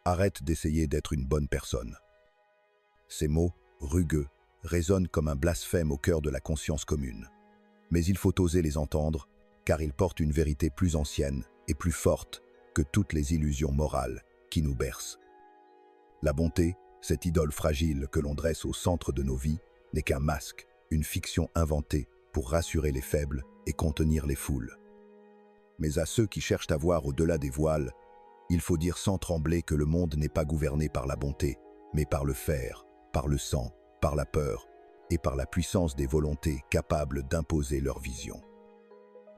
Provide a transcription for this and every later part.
Arrête d'essayer d'être une bonne personne. Ces mots, rugueux, résonnent comme un blasphème au cœur de la conscience commune. Mais il faut oser les entendre, car ils portent une vérité plus ancienne et plus forte que toutes les illusions morales qui nous bercent. La bonté, cette idole fragile que l'on dresse au centre de nos vies, n'est qu'un masque, une fiction inventée pour rassurer les faibles et contenir les foules. Mais à ceux qui cherchent à voir au-delà des voiles, il faut dire sans trembler que le monde n'est pas gouverné par la bonté, mais par le fer, par le sang, par la peur et par la puissance des volontés capables d'imposer leur vision.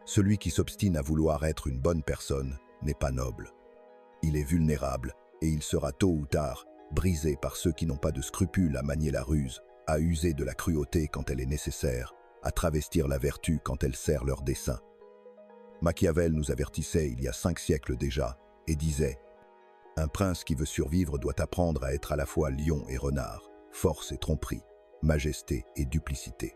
Celui qui s'obstine à vouloir être une bonne personne n'est pas noble. Il est vulnérable et il sera tôt ou tard brisé par ceux qui n'ont pas de scrupules à manier la ruse, à user de la cruauté quand elle est nécessaire, à travestir la vertu quand elle sert leur dessein. Machiavel nous avertissait il y a 5 siècles déjà et disait « Un prince qui veut survivre doit apprendre à être à la fois lion et renard, force et tromperie, majesté et duplicité.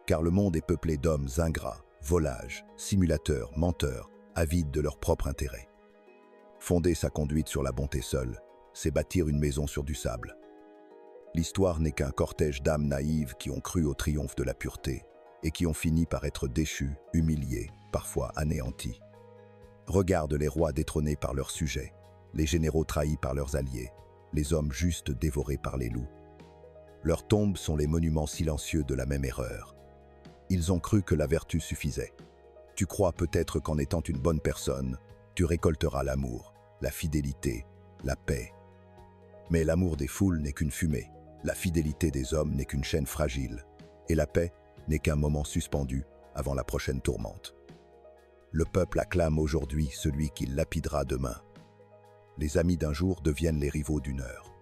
Car le monde est peuplé d'hommes ingrats, volages, simulateurs, menteurs, avides de leur propre intérêt. Fonder sa conduite sur la bonté seule, c'est bâtir une maison sur du sable. L'histoire n'est qu'un cortège d'âmes naïves qui ont cru au triomphe de la pureté et qui ont fini par être déchus, humiliés, parfois anéantis. Regarde les rois détrônés par leurs sujets, les généraux trahis par leurs alliés, les hommes justes dévorés par les loups. Leurs tombes sont les monuments silencieux de la même erreur. Ils ont cru que la vertu suffisait. Tu crois peut-être qu'en étant une bonne personne, tu récolteras l'amour, la fidélité, la paix. Mais l'amour des foules n'est qu'une fumée, la fidélité des hommes n'est qu'une chaîne fragile, et la paix n'est qu'un moment suspendu avant la prochaine tourmente. Le peuple acclame aujourd'hui celui qui lapidera demain. Les amis d'un jour deviennent les rivaux d'une heure.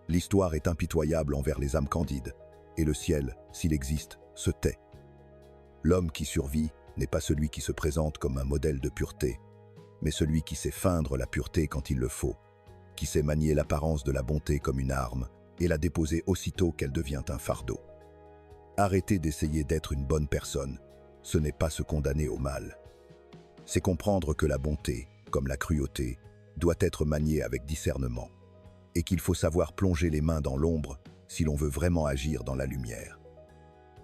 L'histoire est impitoyable envers les âmes candides, et le ciel, s'il existe, se tait. L'homme qui survit n'est pas celui qui se présente comme un modèle de pureté, mais celui qui sait feindre la pureté quand il le faut, qui sait manier l'apparence de la bonté comme une arme et la déposer aussitôt qu'elle devient un fardeau. Arrêter d'essayer d'être une bonne personne, ce n'est pas se condamner au mal. C'est comprendre que la bonté, comme la cruauté, doit être maniée avec discernement, et qu'il faut savoir plonger les mains dans l'ombre si l'on veut vraiment agir dans la lumière.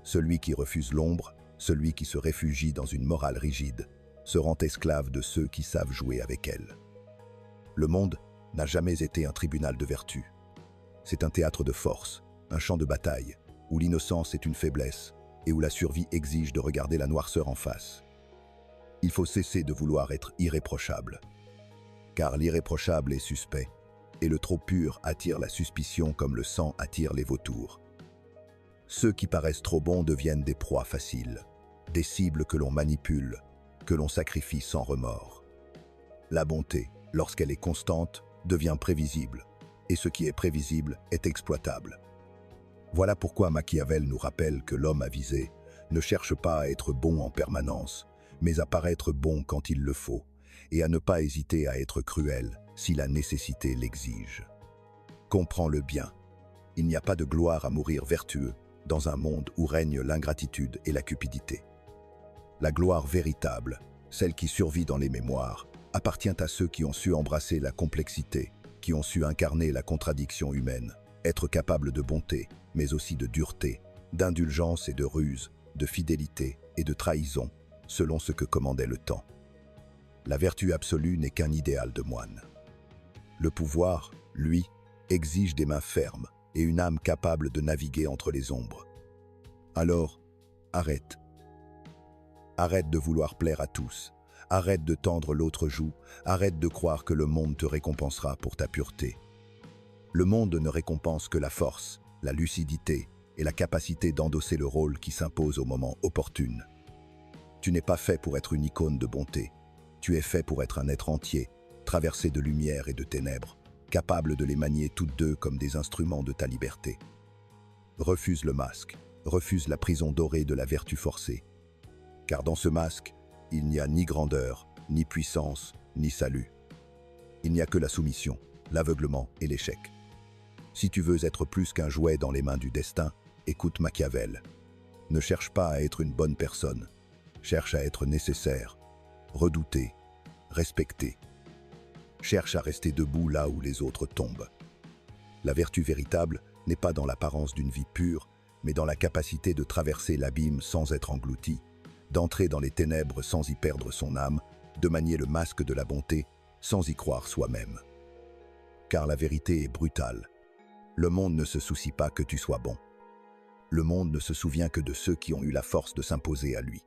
Celui qui refuse l'ombre, celui qui se réfugie dans une morale rigide, se rend esclave de ceux qui savent jouer avec elle. Le monde n'a jamais été un tribunal de vertu. C'est un théâtre de force, un champ de bataille, où l'innocence est une faiblesse et où la survie exige de regarder la noirceur en face. Il faut cesser de vouloir être irréprochable, car l'irréprochable est suspect, et le trop pur attire la suspicion comme le sang attire les vautours. Ceux qui paraissent trop bons deviennent des proies faciles, des cibles que l'on manipule, que l'on sacrifie sans remords. La bonté, lorsqu'elle est constante, devient prévisible, et ce qui est prévisible est exploitable. Voilà pourquoi Machiavel nous rappelle que l'homme avisé ne cherche pas à être bon en permanence, mais à paraître bon quand il le faut, et à ne pas hésiter à être cruel si la nécessité l'exige. Comprends-le bien, il n'y a pas de gloire à mourir vertueux dans un monde où règne l'ingratitude et la cupidité. La gloire véritable, celle qui survit dans les mémoires, appartient à ceux qui ont su embrasser la complexité, qui ont su incarner la contradiction humaine, être capables de bonté, mais aussi de dureté, d'indulgence et de ruse, de fidélité et de trahison, selon ce que commandait le temps. La vertu absolue n'est qu'un idéal de moine. Le pouvoir, lui, exige des mains fermes et une âme capable de naviguer entre les ombres. Alors, arrête. Arrête de vouloir plaire à tous. Arrête de tendre l'autre joue. Arrête de croire que le monde te récompensera pour ta pureté. Le monde ne récompense que la force, la lucidité et la capacité d'endosser le rôle qui s'impose au moment opportun. Tu n'es pas fait pour être une icône de bonté. Tu es fait pour être un être entier, traversé de lumière et de ténèbres, capable de les manier toutes deux comme des instruments de ta liberté. Refuse le masque, refuse la prison dorée de la vertu forcée. Car dans ce masque, il n'y a ni grandeur, ni puissance, ni salut. Il n'y a que la soumission, l'aveuglement et l'échec. Si tu veux être plus qu'un jouet dans les mains du destin, écoute Machiavel. Ne cherche pas à être une bonne personne, cherche à être nécessaire, redouté, respecté. cherche à rester debout là où les autres tombent. La vertu véritable n'est pas dans l'apparence d'une vie pure, mais dans la capacité de traverser l'abîme sans être englouti, d'entrer dans les ténèbres sans y perdre son âme, de manier le masque de la bonté sans y croire soi-même. Car la vérité est brutale. Le monde ne se soucie pas que tu sois bon. Le monde ne se souvient que de ceux qui ont eu la force de s'imposer à lui.